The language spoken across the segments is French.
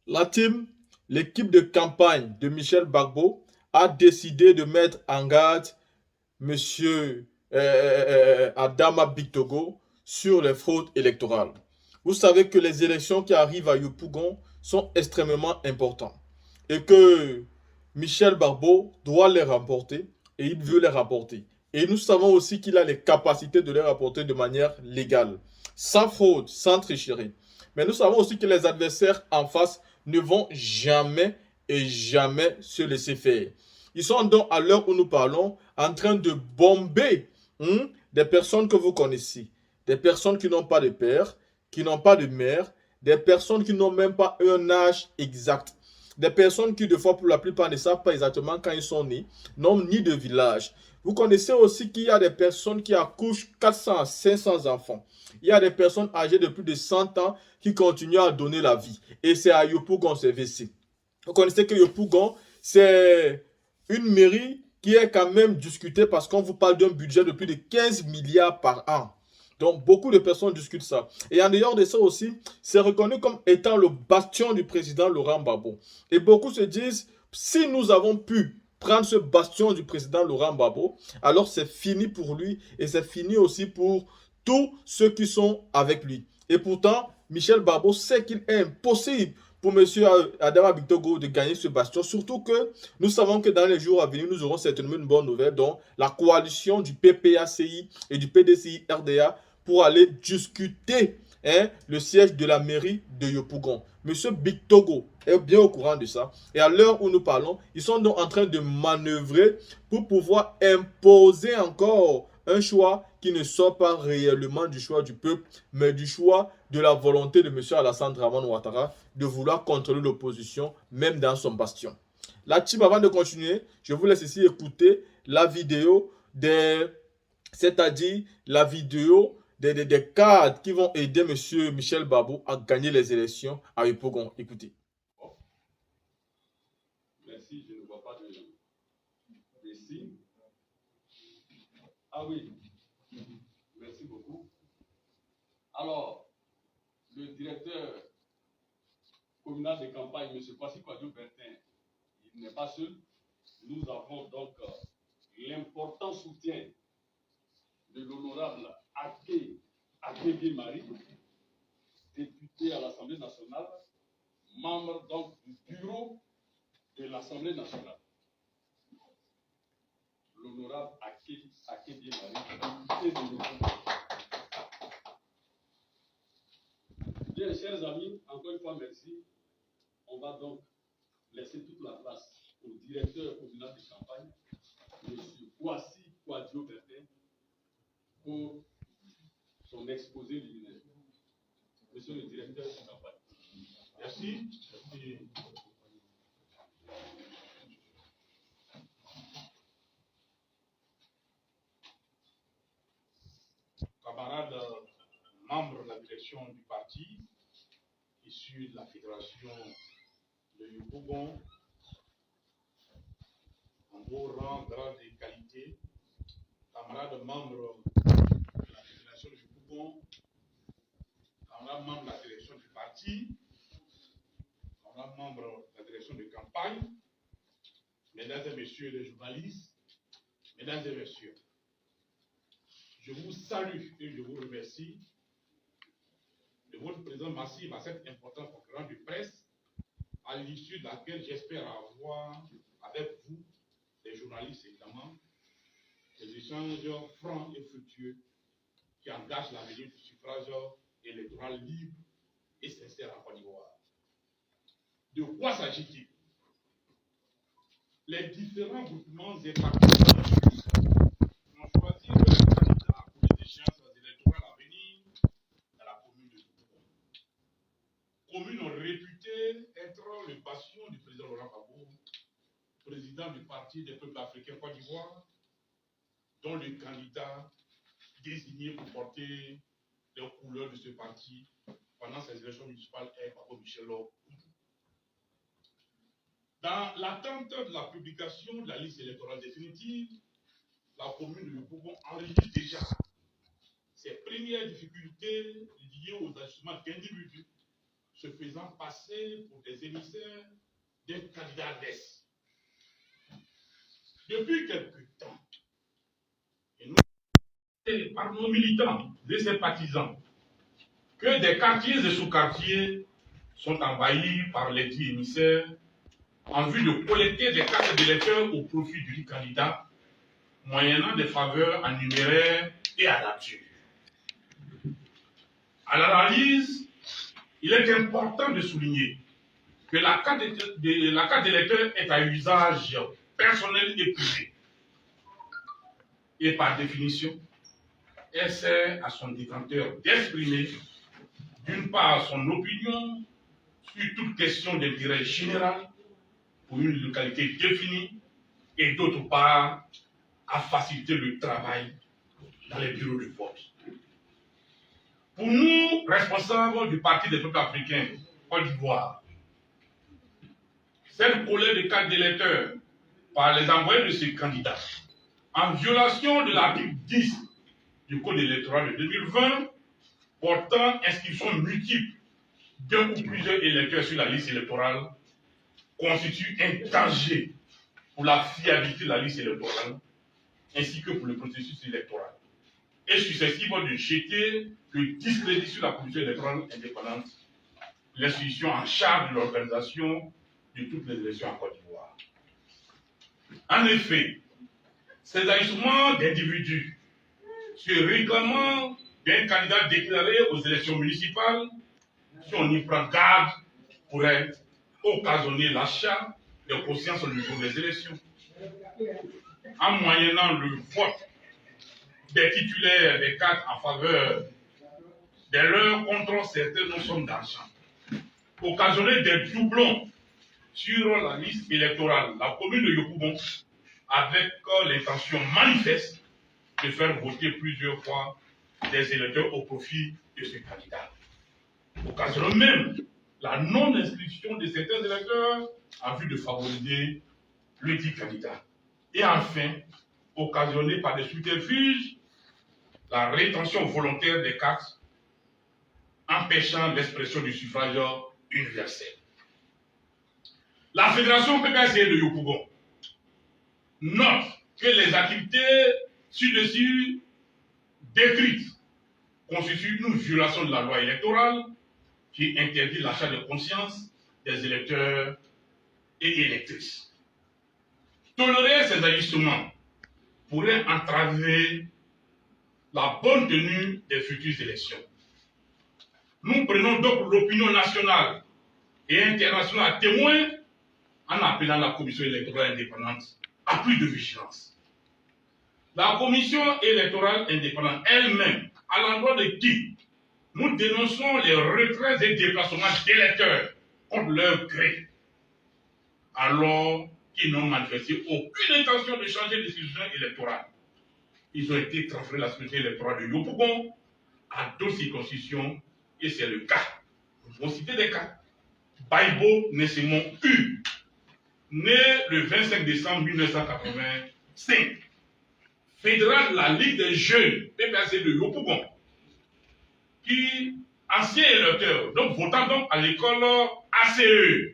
La team, l'équipe de campagne de Michel Gbagbo a décidé de mettre en garde Monsieur Adama Bictogo sur les fraudes électorales. Vous savez que les élections qui arrivent à Yopougon sont extrêmement importantes et que Michel Barbeau doit les remporter et il veut les remporter. Et nous savons aussi qu'il a les capacités de les remporter de manière légale, sans fraude, sans tricherie. Mais nous savons aussi que les adversaires en face ne vont jamais et jamais se laisser faire. Ils sont donc, à l'heure où nous parlons, en train de bomber des personnes que vous connaissez. Des personnes qui n'ont pas de père, qui n'ont pas de mère, des personnes qui n'ont même pas un âge exact. Des personnes qui, de fois, pour la plupart, ne savent pas exactement quand ils sont nés, n'ont ni de village. Vous connaissez aussi qu'il y a des personnes qui accouchent 400 à 500 enfants. Il y a des personnes âgées de plus de 100 ans qui continuent à donner la vie. Et c'est à Yopougon CVC. Vous connaissez que Yopougon, c'est une mairie qui est quand même discutée parce qu'on vous parle d'un budget de plus de 15 milliards par an. Donc, beaucoup de personnes discutent ça. Et en dehors de ça aussi, c'est reconnu comme étant le bastion du président Laurent Gbagbo. Et beaucoup se disent, si nous avons pu prendre ce bastion du président Laurent Gbagbo, alors c'est fini pour lui et c'est fini aussi pour tous ceux qui sont avec lui. Et pourtant, Michel Gbagbo sait qu'il est impossible pour M. Adama Bictogo de gagner ce bastion, surtout que nous savons que dans les jours à venir, nous aurons certainement une bonne nouvelle, donc la coalition du PPACI et du PDCI RDA pour aller discuter le siège de la mairie de Yopougon. Monsieur Bictogo est bien au courant de ça. Et à l'heure où nous parlons, ils sont donc en train de manœuvrer pour pouvoir imposer encore un choix qui ne sort pas réellement du choix du peuple, mais du choix de la volonté de M. Alassane Draman Ouattara de vouloir contrôler l'opposition, même dans son bastion. La team, avant de continuer, je vous laisse ici écouter la vidéo des, c'est-à-dire la vidéo des cadres qui vont aider M. Michel Babou à gagner les élections à Yopougon. Écoutez. Merci, je ne vois pas de signe. Ah oui, merci beaucoup. Alors, le directeur communal de campagne, M. Kwasi Kwadjo Bertin, il n'est pas seul. Nous avons donc l'important soutien de l'honorable Ake Marie, député à l'Assemblée nationale, membre donc du bureau de l'Assemblée nationale. L'honorable Ake Marie, député de l'Assemblée. Bien, chers amis, encore une fois, merci. On va donc laisser toute la place au directeur communal de campagne, M. Kwasi Kwadjo Bertin, pour son exposé liminaire. Monsieur le directeur de campagne. Merci. Camarades membres de la direction du parti, issus de la fédération de Yopougon, en beau rang, grade et qualité, camarades membres de la fédération de Yopougon, camarades membres de la direction du parti, camarades membres de la direction de campagne, mesdames et messieurs les journalistes, mesdames et messieurs, je vous salue et je vous remercie de votre présence massive à cette importante conférence de presse, à l'issue de laquelle j'espère avoir avec vous, les journalistes évidemment, des échanges francs et fructueux qui engagent l'avenir du suffrage électoral libre et sincère en Côte d'Ivoire. De quoi s'agit-il? Les différents groupements et partis ont choisi leur candidat pour les échéances électorales à venir dans la commune de Yopougon. Commune réputée être le bastion du président Laurent Gbagbo, président du Parti des peuples africains Côte d'Ivoire, dont le candidat désigné pour porter les couleurs de ce parti pendant ces élections municipales est Gbagbo Michel Oudou. Dans l'attente de la publication de la liste électorale définitive, la commune de Yopougon enregistre déjà ses premières difficultés liées aux ajustements d'individus se faisant passer pour des émissaires d'un candidat d'Est. Depuis quelque temps, et nous, par nos militants et sympathisants, que des quartiers et sous-quartiers sont envahis par les dits émissaires en vue de collecter des cartes d'électeurs au profit du candidat, moyennant des faveurs en numéraire et à nature. À l'analyse, il est important de souligner que la carte d'électeur est à usage personnel et privé. Et par définition, elle sert à son détenteur d'exprimer, d'une part, son opinion sur toute question d'intérêt général pour une localité définie, et d'autre part, à faciliter le travail dans les bureaux de vote. Pour nous, responsables du Parti des peuples africains, Côte d'Ivoire, cette collecte de cartes d'électeurs par les envoyés de ces candidats, en violation de l'article 10 du Code électoral de 2020, portant inscription multiple d'un ou plusieurs électeurs sur la liste électorale, constitue un danger pour la fiabilité de la liste électorale, ainsi que pour le processus électoral, et susceptible de jeter le discrédit sur la commission électorale indépendante, l'institution en charge de l'organisation de toutes les élections en Côte d'Ivoire. En effet, ces agissements d'individus se réclamant d'un candidat déclaré aux élections municipales, si on y prend garde, pourrait occasionner l'achat de conscience le jour des élections, en moyennant le vote des titulaires des cartes en faveur de leurs contre certaines sommes d'argent, occasionner des doublons sur la liste électorale, la commune de Yopougon, avec l'intention manifeste de faire voter plusieurs fois des électeurs au profit de ce candidat. Occasionnant même la non-inscription de certains électeurs en vue de favoriser le dit candidat. Et enfin, occasionné par des subterfuges, la rétention volontaire des cartes, empêchant l'expression du suffrage universel. La Fédération PPACE de Yopougon note que les activités ci-dessus décrites constituent une violation de la loi électorale qui interdit l'achat de conscience des électeurs et électrices. Tolérer ces agissements pourrait entraver la bonne tenue des futures élections. Nous prenons donc l'opinion nationale et internationale à témoin en appelant la commission électorale indépendante à plus de vigilance. La commission électorale indépendante elle-même, à l'endroit de qui nous dénonçons les retraits et déplacements d'électeurs contre leur gré, alors qu'ils n'ont manifesté aucune intention de changer de décision électorale. Ils ont été transférés à la sécurité électorale de Yopougon à d'autres circonscriptions, et c'est le cas. Nous allons citer des cas. Baïbo Nessimon U, né le 25 décembre 1985, fédéral de la Ligue des jeunes PPACE de Yopougon, qui, ancien électeur, donc votant donc à l'école ACE,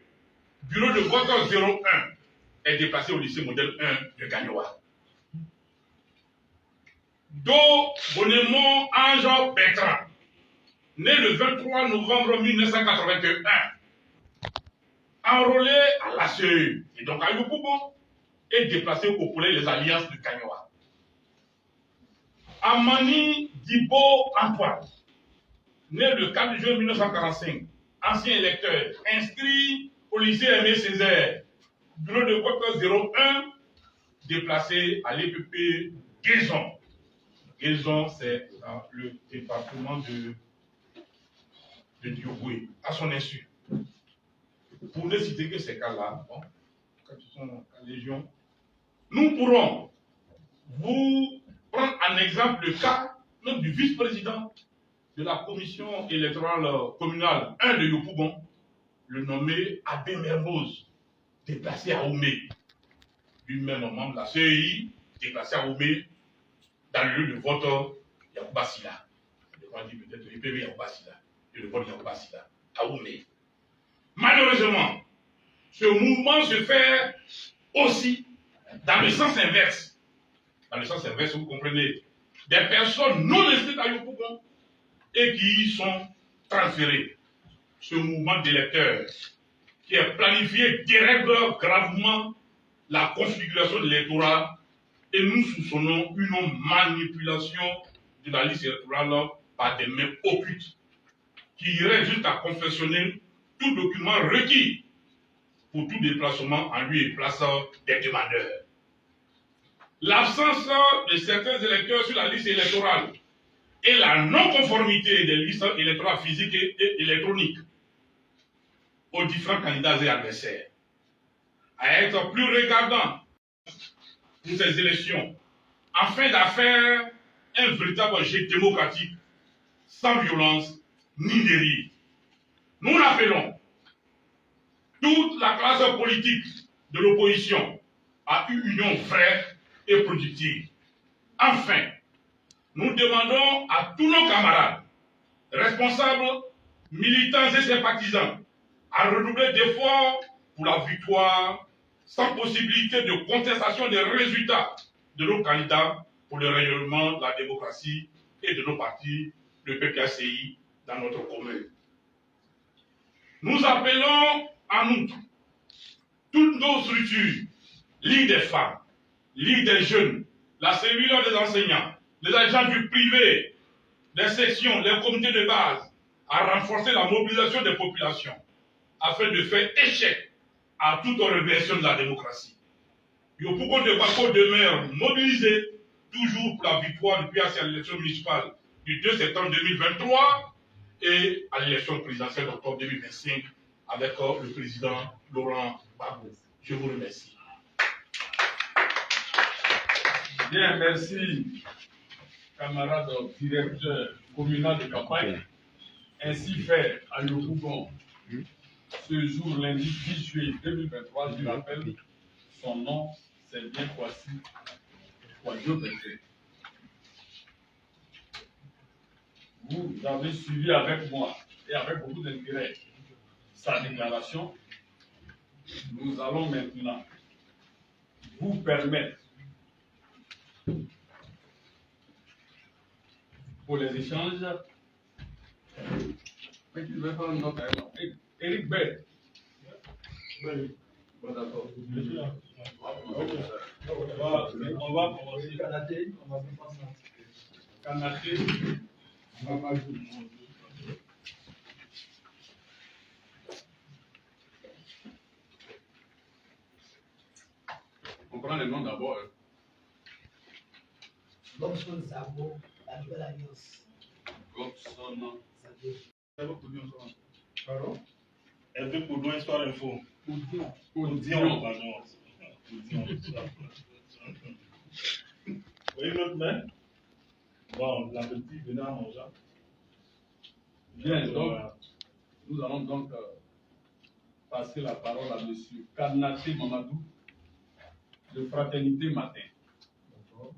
bureau de vote 01, est déplacé au lycée modèle 1 de Gagnoa. Do Bonémon Ange Bertrand, né le 23 novembre 1981, enrôlé à l'ACE, et donc à Yopougon, est déplacé au Collège des Alliances de Gagnoa. Amani Dibo Antoine, né le 4 juin 1945, ancien électeur, inscrit au lycée Aimé Césaire, bureau de vote 01, déplacé à l'EPP Guézon. Guézon, c'est dans le département de Diogoué, à son insu. Pour ne citer que ces cas-là, bon, quand ils sont en légion, nous pourrons vous prendre en exemple le cas même du vice-président de la commission électorale communale 1 de Yopougon, le nommé Abbé Mermoz, déplacé à Oumé. Lui-même membre de la CEI, déplacé à Oumé, dans le lieu de vote Yacouba Silla. On dit peut-être IPV Yacouba Silla, le vote Yacouba Silla, à Oumé. Malheureusement, ce mouvement se fait aussi dans le sens inverse. Dans le sens inverse, vous comprenez, des personnes non inscrites à Yopougon et qui y sont transférées. Ce mouvement d'électeurs qui est planifié dérègle gravement la configuration de l'électorat et nous soupçonnons une manipulation de la liste électorale par des mains occultes qui irait jusqu'à confectionner tout document requis pour tout déplacement en lieu et place des demandeurs. L'absence de certains électeurs sur la liste électorale et la non-conformité des listes électorales physiques et électroniques aux différents candidats et adversaires à être plus regardants pour ces élections afin d'affaire un véritable jeu démocratique sans violence ni dérive. Nous l'appelons toute la classe politique de l'opposition à une union vraie et productive. Enfin, nous demandons à tous nos camarades, responsables, militants et sympathisants, à redoubler d'efforts pour la victoire sans possibilité de contestation des résultats de nos candidats pour le rayonnement de la démocratie et de nos partis, le PPACI, dans notre commune. Nous appelons en outre toutes nos structures, Ligue des femmes, Ligue des jeunes, la cellule des enseignants, les agents du privé, les sections, les comités de base, à renforcer la mobilisation des populations afin de faire échec à toute réversion de la démocratie. Yopougon de Bako demeure mobilisé toujours pour la victoire du PAC à l'élection municipale du 2 septembre 2023 et à l'élection présidentielle d'octobre 2025 avec le président Laurent Gbagbo. Je vous remercie. Bien, merci, camarade directeur communal de campagne. Ainsi fait à Yopougon, ce jour, lundi 10 juillet 2023, je rappelle, son nom, c'est bien Kwasi Kwadjo-Bengbe. Vous avez suivi avec moi et avec beaucoup d'intérêt sa déclaration. Nous allons maintenant vous permettre, pour les échanges, mais qui veut faire une note, Eric Bell. Oui. Bon, d'accord. On va commencer. Kanaté, on va faire ça. Kanaté, Mamadou. On prend les noms d'abord. Gobson Zabo, la nouvelle alliance. Gobson Zabo. Pardon? Hervé Poudouin, Histoire Info. Audion. Pardon. Audion. Oui, l'autre main. Bon, l'appétit venait à manger. Bien, donc, nous allons donc passer la parole à M. Kanaté Mamadou de Fraternité Matin. D'accord.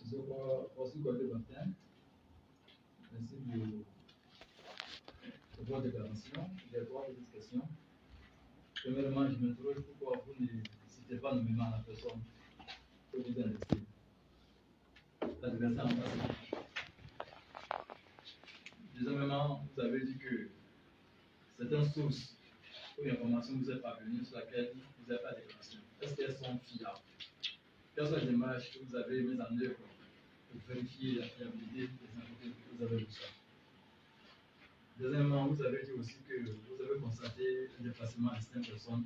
Je crois aussi côté matin. Merci de votre déclaration. J'ai trois petites questions. Premièrement, je m'interroge pourquoi vous ne citez pas nommément la personne que vous indexez. L'adversaire en face. Deuxièmement, vous avez dit que certaines sources ou informations vous êtes parvenues sur laquelle vous n'avez pas de déclaration. Est-ce qu'elles sont fiables? Quelles sont les démarches que vous avez mises en œuvre pour vérifier la fiabilité des infos que vous avez reçues? Deuxièmement, vous avez dit aussi que vous avez constaté un déplacement à certaines personnes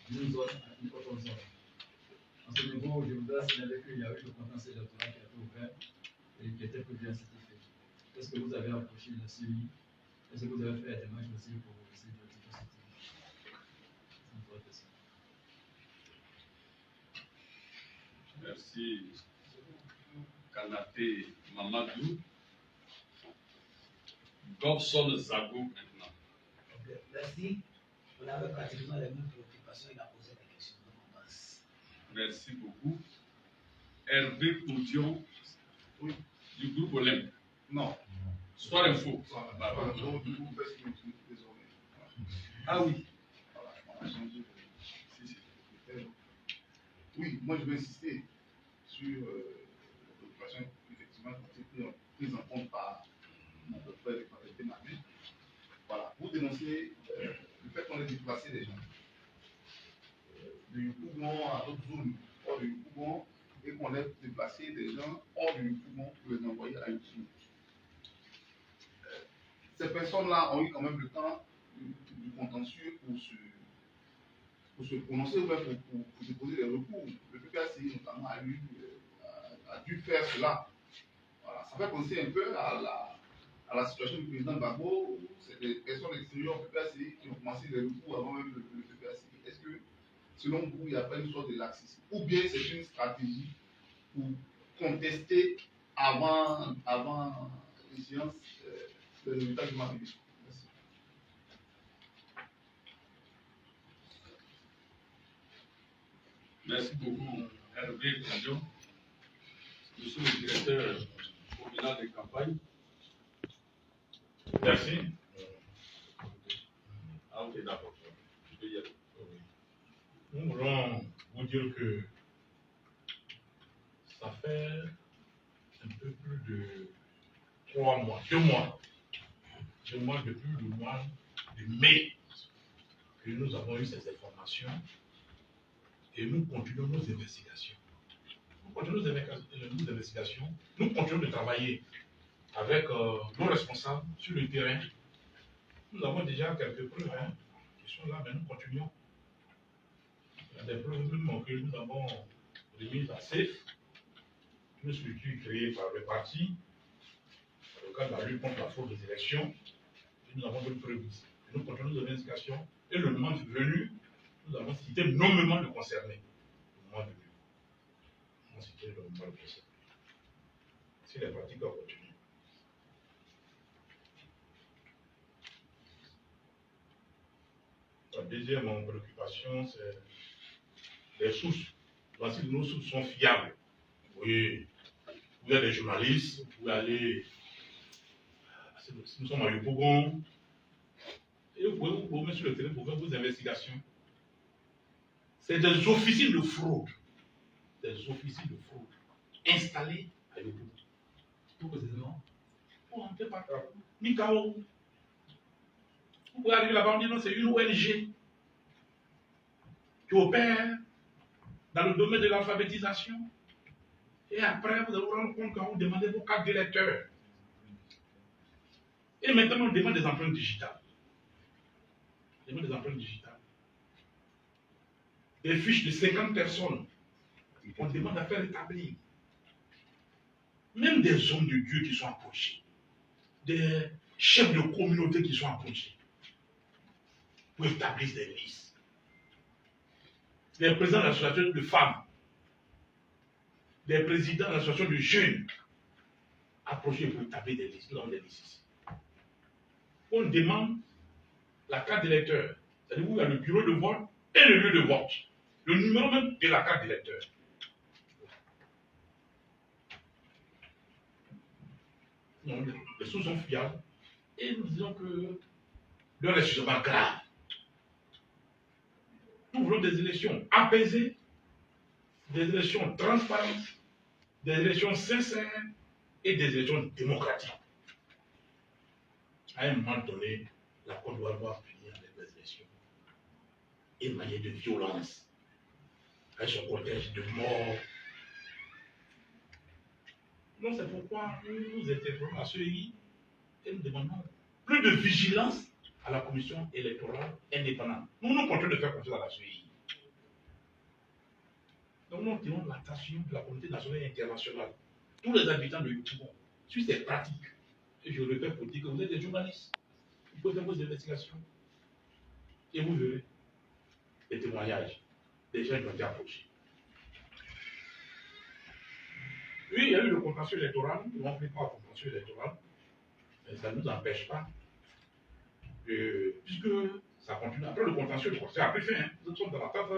d'une zone à une autre zone. À ce niveau, je voudrais signaler qu'il y a eu le potentiel électoral qui a été ouvert et qui était prévu à cet effet. Est-ce que vous avez approché le CI? Est-ce que vous avez fait la démarche aussi pour essayer de rectifier cette question? Merci, Kanaté Mamadou. Gobson Zago maintenant. Okay. Merci. On avait pratiquement les mêmes préoccupations. Il a posé des questions. Donc on passe. Merci beaucoup. Hervé Audion du groupe Olympe. Non. Soir Info. Ah oui. Voilà, on a changé de secrétaire. Oui, moi je vais insister sur les préoccupations effectivement qui ont été prises en compte par mon frère de Patrick Manu. Voilà, vous dénoncez le fait qu'on ait déplacé des gens de Yopougon à d'autres zones hors de Yopougon et qu'on ait déplacé des gens hors de Yopougon pour les envoyer à Yopougon. Ces personnes-là ont eu quand même le temps du contentieux pour se prononcer ou même pour déposer des recours. Le PPACI notamment a dû faire cela. Voilà. Ça fait penser un peu à la situation du président Gbagbo, où c'est des personnes extérieures au PPACI qui ont commencé les recours avant même le PPACI. Est-ce que, selon vous, il n'y a pas une sorte de laxisme? Ou bien c'est une stratégie pour contester avant l'échéance des résultats du marché? Merci. Merci beaucoup, Hervé Kadion. Je suis le directeur communal de campagne. Merci. Ah, ok, d'accord. Je peux y aller. Nous voulons vous dire que ça fait un peu plus de 3 mois, 2 mois, depuis le mois de mai, que nous avons eu ces informations et nous continuons nos investigations. Nous continuons nos investigations, nous continuons de travailler avec nos responsables sur le terrain. Nous avons déjà quelques preuves qui sont là, mais nous continuons. Il y a des preuves même que nous avons remises à SAFE, une structure créée par le parti, dans le cadre de la lutte contre la fraude des élections. Et nous avons d'autres preuves ici. Et nous continuons nos investigations. Et le moment venu, nous avons cité nommément le concerné. Le moment venu. Nous avons cité nommément le concerné. Si les pratiques ont continué. La deuxième préoccupation, c'est les sources. Voici, nos sources sont fiables. Oui, vous êtes des journalistes, vous pouvez aller. Nous sommes à Yopougon. Et vous pouvez vous promener sur le terrain pour faire vos investigations. C'est des officines de fraude. Des officines de fraude installés à Yopougon. Tout précisément. Pour entrer par Mikao. Vous pouvez arriver là-bas, on dit non, c'est une ONG qui opère dans le domaine de l'alphabétisation. Et après, vous allez vous rendre compte quand vous demandez vos cartes d'électeurs. Et maintenant, on demande des empreintes digitales. On demande des empreintes digitales. Des fiches de 50 personnes. On demande à faire établir. Même des hommes de Dieu qui sont approchés. Des chefs de communauté qui sont approchés. Pour établir des listes. Les présidents de l'association de femmes. Les présidents de l'association de jeunes. Approchés pour établir des listes. Nous avons des listes ici. On demande la carte d'électeur. C'est-à-dire où il y a le bureau de vote et le lieu de vote. Le numéro même de la carte d'électeur. Les sources sont fiables. Et nous disons que l'heure est suffisamment grave. Nous voulons des élections apaisées, des élections transparentes, des élections sincères et des élections démocratiques. À un moment donné, la Côte d'Ivoire doit finir avec les élections émaillées de violence, avec son cortège de morts. Donc c'est pourquoi nous interpellons la CEI et nous demandons plus de vigilance à la commission électorale indépendante. Nous continuons de faire confiance à la CEI. Donc nous tirons l'attention de la communauté nationale et internationale, tous les habitants de Yopougon, sur ces pratiques. Et je le répète pour dire que vous êtes des journalistes. Vous pouvez faire vos investigations. Et vous verrez les témoignages des gens qui ont été approchés. Oui, il y a eu le contentieux électoral. Nous n'avons pris pas au contentieux électoral. Mais ça ne nous empêche pas. Puisque ça continue. Après le contentieux a pris fin. Nous sommes dans la phase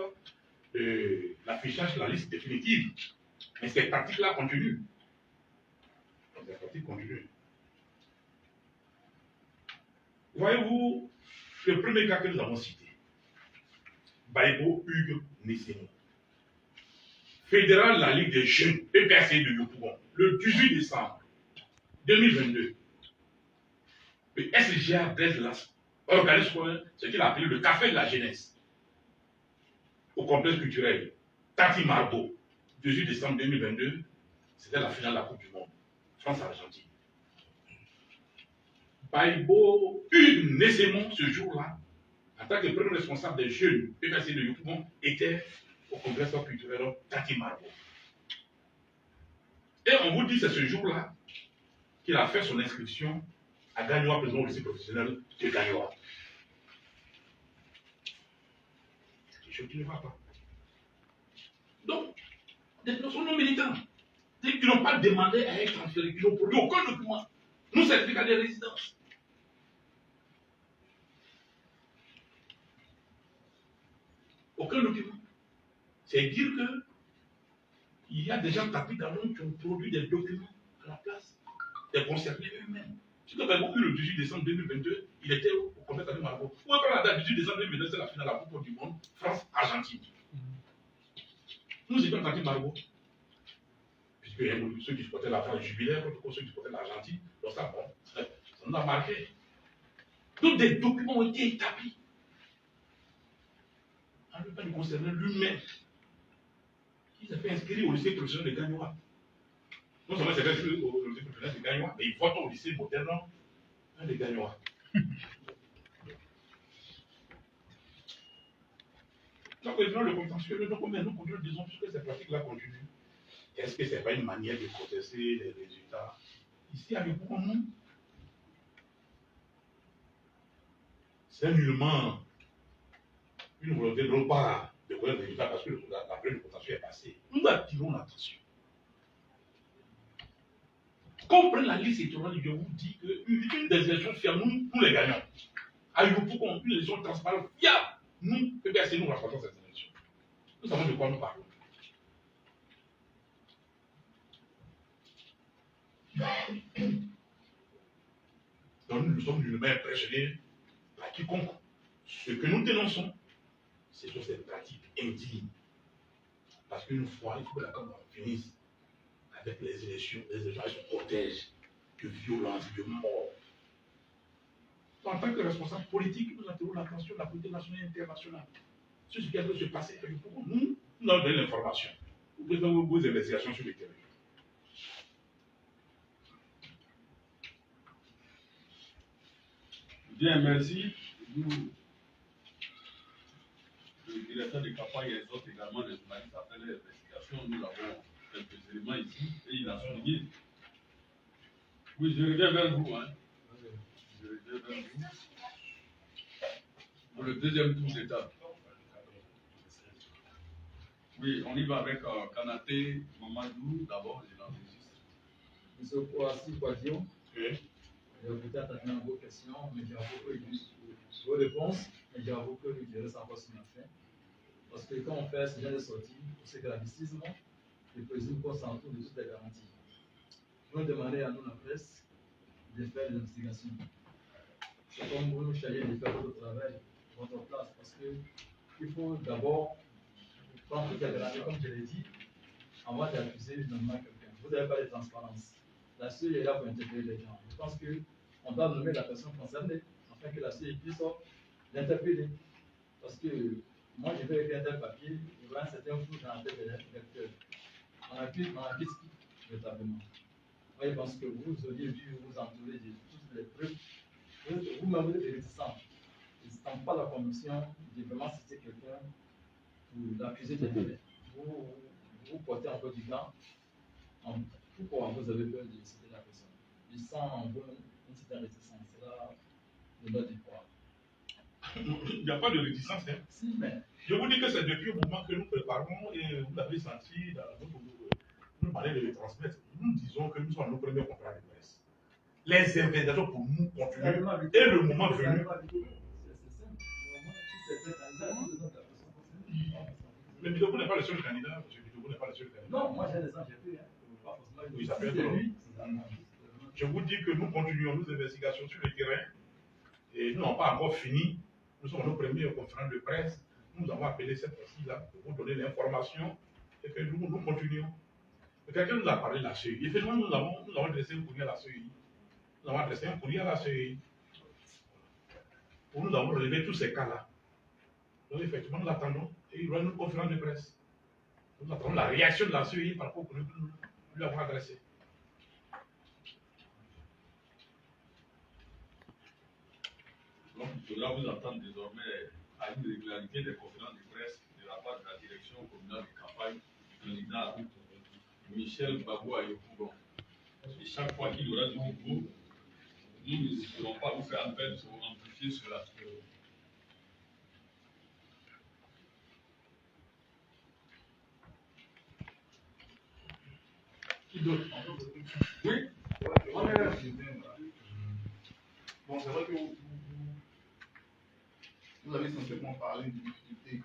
de l'affichage de la liste définitive. Mais ces pratiques-là continuent. Ces pratiques continuent. Voyez-vous, Le premier cas que nous avons cité, Baïbo Hugues Nessemo, fédéral de la Ligue des jeunes PPAC de Yopougon, le 18 décembre 2022, le SGA Breslas organise ce qu'il a appelé le Café de la Jeunesse au complexe culturel Tati Margot, 18 décembre 2022, c'était la finale de la Coupe du Monde, France-Argentine. Baïbo Hugues Nessemo, ce jour-là, en tant que premier responsable des jeunes PPAC de Yopougon, était au complexe culturel Tati Margot. Et on vous dit, c'est ce jour-là qu'il a fait son inscription à Gagnoa, président au lycée professionnel de Gagnoa. Je ne va pas. Donc, des personnes non militantes, qui n'ont pas demandé à être transférés, qui n'ont produit aucun document, nous certificats de résidence. Aucun document. C'est dire que il y a des gens tapis dans l'ombre qui ont produit des documents à la place des concernés eux-mêmes. Si vous avez vu le 18 décembre 2022, il était au complexe de Margot. Vous pouvez prendre la date 18 décembre 2022, c'est la finale de la Coupe du Monde, France-Argentine. Nous étions partis Margot. Puisque ceux qui supportaient la France jubilaire, contre ceux qui supportaient l'Argentine, donc ça, bon, ça nous a marqué. Donc des documents ont été établis. En le temps du concerné lui-même, qui s'est fait inscrire au lycée professionnel de Gagnoa. Non seulement il s'est fait inscrire au lycée professionnel de Gagnoa, mais il vote au lycée moderne de Gagnoa. Donc, le contentieux, nous continuons, disons, puisque ces pratiques-là continuent. Est-ce que ce n'est pas une manière de contester les résultats? Ici, à Yopougon, non. C'est nullement une volonté de notre part de connaître les résultats parce que la période de contentieux est passée. Nous attirons l'attention. Quand on prend la liste électorale, je vous dis qu'une des élections fiables, nous les gagnons. À Yopougon, une élection transparente, fiable. Nous, PPAC, nous remportons cette élection. Nous savons de quoi nous parlons. Donc nous sommes d'une main impressionnés par quiconque. Ce que nous dénonçons, c'est sur ces pratiques indignes. Parce qu'une fois, il faut que la Cameroun finisse avec les élections et son cortège de violence, de mort. En tant que responsable politique, nous attirons l'attention de la communauté nationale et internationale sur ce qui a pu se passer. Nous avons donné l'information. Vous pouvez faire vos investigations sur le terrain. Bien, merci. Nous, le directeur de campagne et les autres également des journalistes après l'investigation, nous avons quelques éléments ici et il a souligné. Oui, je reviens vers vous. Hein. Je reviens vers vous. Pour le deuxième tour d'étape. Oui, on y va avec Kanaté Mamadou d'abord, je l'enregistre. Monsieur Kouassi Kouadio, j'ai écouté attentivement vos questions, mais j'avoue que vos réponses, mais j'avoue que je reste encore sur ma fin. Parce que quand on fait ce genre de sortie, pour sécuritarisme, le président concentre de toutes les garanties. Vous demandez à nous, la presse, de faire des investigations. C'est comme vous nous chargez de faire votre travail, votre place, parce qu'il faut d'abord prendre toutes les garanties, comme je l'ai dit, avant d'accuser normalement quelqu'un. Vous n'avez pas de transparence. La CEI est là pour interpeller les gens. Je pense qu'on doit nommer la personne concernée afin que la CEI puisse l'interpeller. Parce que moi, je vais écrire un tel papier, il y aura un certain flou dans la tête des lecteurs. On accuse véritablement. Moi, je pense que vous auriez dû vous entourer de toutes les preuves. Vous-même, vous êtes réticent. Il ne semble pas la commission de vraiment citer quelqu'un pour l'accuser de faits. Vous portez encore du gant. Pourquoi vous avez peur de citer la personne? Je sens en vous une certaine réticence. C'est là le mode du pouvoir. Il n'y a pas de réticence. Hein. Si, mais. Je vous dis que c'est depuis le moment que nous préparons et vous l'avez senti dans nous parler de les transmettre. Nous disons que nous sommes nos premiers contrats de presse. Les investigations pour nous continuent. Et le moment venu. Mais Bidogou n'est pas le seul candidat. Bidogou n'est pas le seul candidat. Non, moi j'ai des gens, j'ai vu. Oui, ça fait lui. Je vous dis que nous continuons nos investigations sur le terrain et nous n'avons pas encore fini Nous sommes nos premiers conférences de presse. Nous avons appelé cette fois-ci-là pour vous donner l'information et que nous continuons. Quelqu'un nous a parlé de la CEI. Effectivement, nous avons adressé un courrier à la CEI. Nous avons adressé un courrier à la CEI. Où nous avons relevé tous ces cas-là. Donc, effectivement, nous attendons. Et il y aura une conférence de presse. Nous attendons la réaction de la CEI par rapport au courrier que nous lui avons adressé. Donc, cela vous attend désormais à une régularité des conférences de presse de la part de la direction communale de campagne du candidat Michel Babou Ayopougon. Et chaque fois qu'il y aura du nouveau, nous n'hésiterons pas à vous faire appel pour amplifier cela. Qui d'autre? Oui. Bon, c'est vrai que vous avez essentiellement parlé des difficultés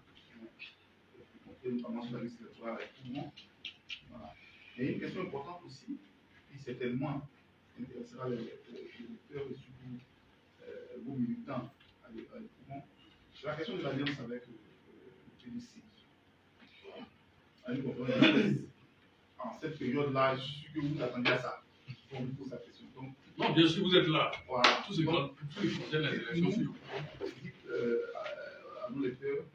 notamment sur la liste électorale avec tout le monde. Voilà. Et une question importante aussi, qui certainement intéressera les électeurs et surtout vos militants avec tout le monde, c'est la question de l'alliance avec le PDC. À une conférence de presse, en cette période-là, je suis sûr que vous attendez à ça. On vous pose la question. Donc, Non, bien sûr, vous êtes là. voilà. Tout ce qui concerne les élections, sur à nos lecteurs,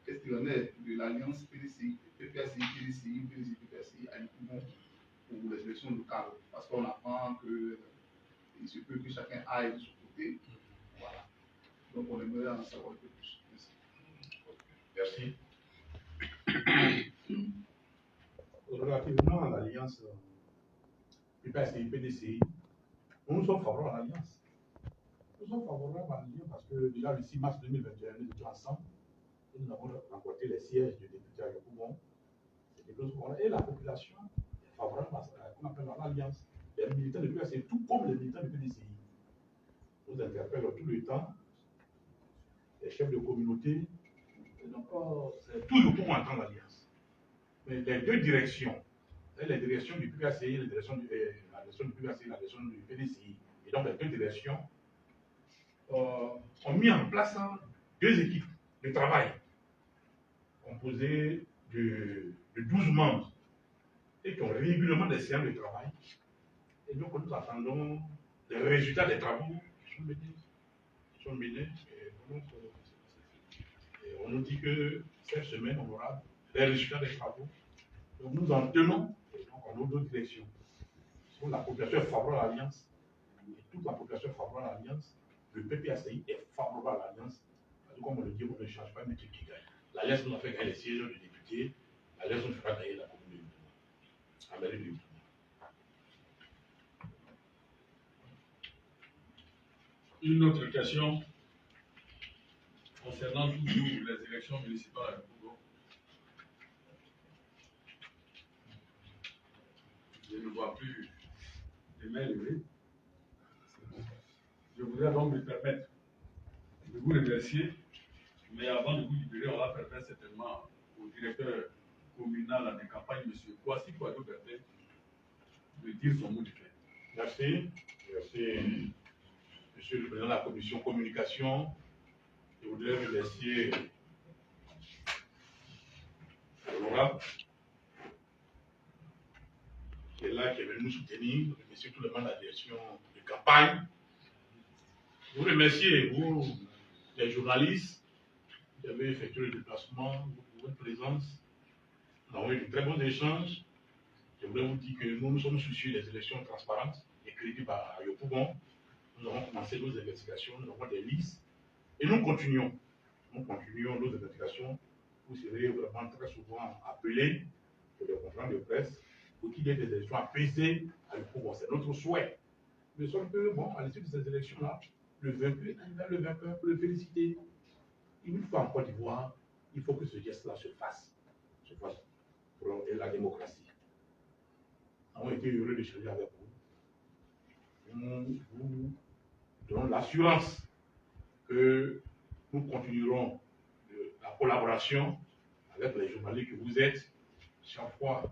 qu'est-ce qu'il en est de l'alliance PDCI, PPACI, PDCI, PDCI, PPACI à Yopougon pour les élections locales. Parce qu'on apprend que il se peut que chacun aille de son côté. Voilà. Donc on aimerait en savoir un peu plus. Merci. Merci. Relativement à l'alliance PPACI, PDCI, nous sommes favorables à l'alliance. Nous sommes favorables à l'alliance parce que déjà le 6 mars 2021, nous étions ensemble et nous avons remporté les sièges de députés à Yopougon. Et la population est favorable à ce qu'on appelle l'alliance. Les militants de PPACI, tout comme les militants de PDCI, nous interpellent tout le temps les chefs de communauté. Et donc, c'est tout Yopougon entend l'alliance. Mais les deux directions, les directions du PPACI, la direction du PPACI, la direction du PDCI, et donc les deux directions ont mis en place deux équipes de travail composées de 12 membres et qui ont régulièrement des séances de travail. Et donc nous attendons les résultats des travaux qui sont menés. Et on nous dit que cette semaine, on aura les résultats des travaux. Donc nous en tenons, et donc on a d'autres directions. Si la population est favorable à l'alliance, et toute la population est favorable à l'alliance, le PPACI est favorable à l'alliance. Comme on le dit, on ne change pas une équipe qui gagne. L'alliance nous a fait gagner les sièges de députés, l'alliance nous fera gagner la commune de la mairie de Yopougon. Une autre question concernant toujours les élections municipales à Yopougon. Je ne vois plus les mains levées. Je voudrais donc me permettre de vous remercier, mais avant de vous libérer, on va permettre certainement au directeur communal de campagne, M. Kwasi Kouado Bertin, de dire son mot de fait. Merci. Merci, Monsieur le Président de la Commission Communication. Je voudrais remercier l'honorable qui est là, qui est venu nous soutenir, remercier tout le monde de la direction de campagne. Je vous remercie, vous, les journalistes, qui avez effectué le déplacement, pour votre présence. Nous avons eu de très bons échanges. Je voudrais vous dire que nous sommes soucieux des élections transparentes et crédibles à Yopougon. Nous avons commencé nos investigations, nous avons des listes et nous continuons. Nous continuons nos investigations. Vous serez vraiment très souvent appelés pour des conférences de presse pour qu'il y ait des élections apaisées à Yopougon. C'est notre souhait. Mais sauf que, bon, à l'issue de ces élections-là, le vainqueur peut le féliciter. Une fois en Côte d'Ivoire, il faut que ce geste-là se fasse pour la démocratie. Nous avons été heureux d'échanger avec vous. Nous vous donnons l'assurance que nous continuerons la collaboration avec les journalistes que vous êtes. Chaque fois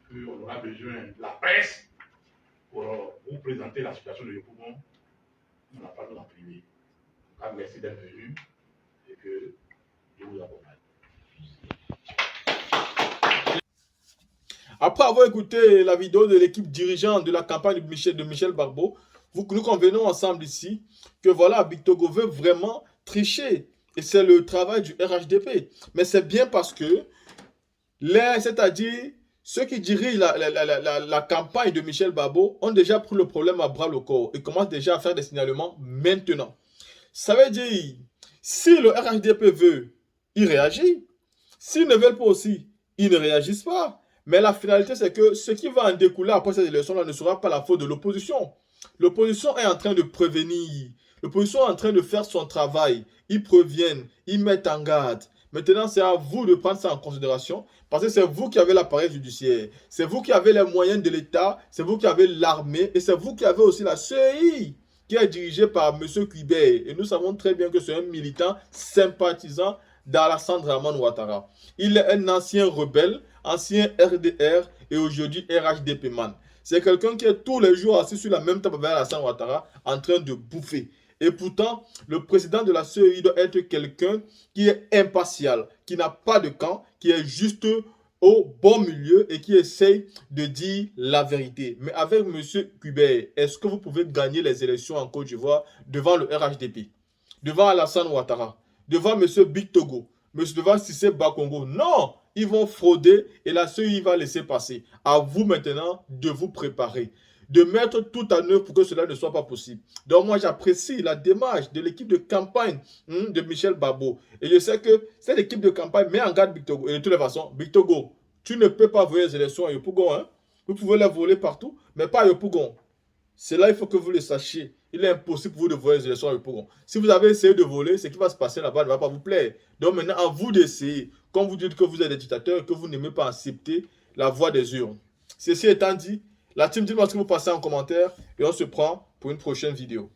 qu'on aura besoin de la presse pour vous présenter la situation de Yopougon, on n'a pas besoin d'en priver. tout cas, merci d'être venu et que Dieu vous accompagne. Après avoir écouté la vidéo de l'équipe dirigeante de la campagne de Michel Barbeau, nous convenons ensemble ici que voilà, Bictogo veut vraiment tricher. Et c'est le travail du RHDP. Mais c'est bien parce que, c'est-à-dire, ceux qui dirigent la campagne de Michel Barbeau ont déjà pris le problème à bras le corps et commencent déjà à faire des signalements maintenant. Ça veut dire, si le RHDP veut, il réagit. S'ils ne veulent pas aussi, ils ne réagissent pas. Mais la finalité, c'est que ce qui va en découler après cette élection-là ne sera pas la faute de l'opposition. L'opposition est en train de prévenir. L'opposition est en train de faire son travail. Ils préviennent, ils mettent en garde. Maintenant, c'est à vous de prendre ça en considération parce que c'est vous qui avez l'appareil judiciaire. C'est vous qui avez les moyens de l'État. C'est vous qui avez l'armée. Et c'est vous qui avez aussi la CEI qui est dirigée par M. Cuibert. Et nous savons très bien que c'est un militant sympathisant d'Alassane Dramane Ouattara. Il est un ancien rebelle, ancien RDR et aujourd'hui RHDP man. C'est quelqu'un qui est tous les jours assis sur la même table avec Alassane Ouattara en train de bouffer. Et pourtant, le président de la CEI doit être quelqu'un qui est impartial, qui n'a pas de camp, qui est juste au bon milieu et qui essaye de dire la vérité. Mais avec M. Cuibert, est-ce que vous pouvez gagner les élections en Côte d'Ivoire devant le RHDP, devant Alassane Ouattara, devant M. Bictogo, devant Cissé Bakongo? Non, ils vont frauder et la CEI va laisser passer. À vous maintenant de vous préparer, de mettre tout en œuvre pour que cela ne soit pas possible. Donc moi j'apprécie la démarche de l'équipe de campagne de Michel Barbeau. Et je sais que cette équipe de campagne met en garde Bictogo. Et de toutes les façons, Bictogo, tu ne peux pas voler les élections à Yopougon. Hein? Vous pouvez les voler partout, mais pas à Yopougon. C'est là il faut que vous le sachiez. Il est impossible pour vous de voler les élections à Yopougon. Si vous avez essayé de voler, ce qui va se passer là-bas ne va pas vous plaire. Donc maintenant, à vous d'essayer. Quand vous dites que vous êtes des dictateurs et que vous n'aimez pas accepter la voix des urnes. Ceci étant dit, la team, dites-moi ce que vous passez en commentaire et on se prend pour une prochaine vidéo.